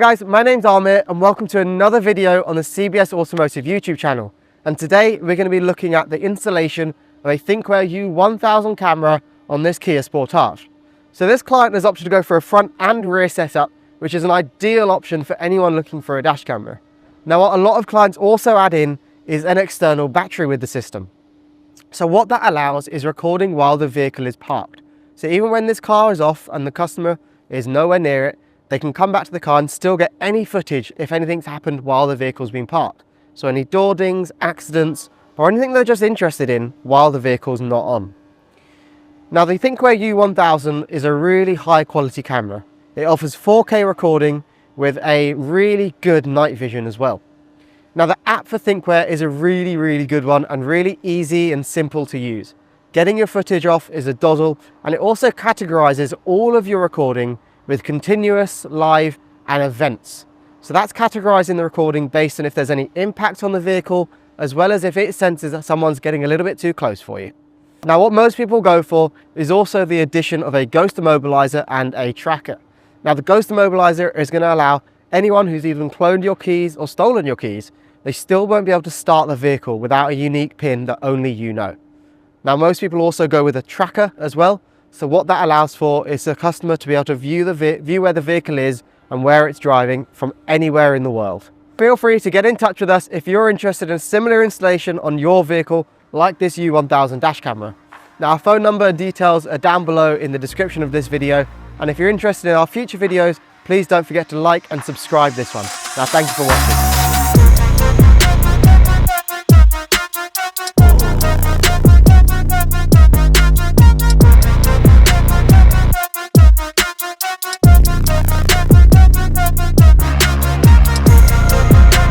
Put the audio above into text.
Guys, my name's Amir and welcome to another video on the CBS Automotive YouTube channel. And today we're going to be looking at the installation of a Thinkware U1000 camera on this Kia Sportage. So this client has opted to go for a front and rear setup, which is an ideal option for anyone looking for a dash camera. Now what a lot of clients also add in is an external battery with the system. So what that allows is recording while the vehicle is parked. So even when this car is off and the customer is nowhere near it, they can come back to the car and still get any footage if anything's happened while the vehicle's been parked. So any door dings, accidents, or anything they're just interested in while the vehicle's not on. Now the Thinkware U1000 is a really high quality camera. It offers 4K recording with a really good night vision as well. Now the app for Thinkware is a really good one and really easy and simple to use. Getting your footage off is a doddle, and it also categorizes all of your recording with continuous, live and events. So that's categorizing the recording based on if there's any impact on the vehicle, as well as if it senses that someone's getting a little bit too close for you. Now what most people go for is also the addition of a ghost immobilizer and a tracker. Now the ghost immobilizer is going to allow anyone who's even cloned your keys or stolen your keys, they still won't be able to start the vehicle without a unique PIN that only you know. Now most people also go with a tracker as well. So what that allows for is the customer to be able to view where the vehicle is and where it's driving from anywhere in the world. Feel free to get in touch with us if you're interested in a similar installation on your vehicle like this U1000 dash camera. Now our phone number and details are down below in the description of this video, and if you're interested in our future videos, please don't forget to like and subscribe this one. Now thank you for watching.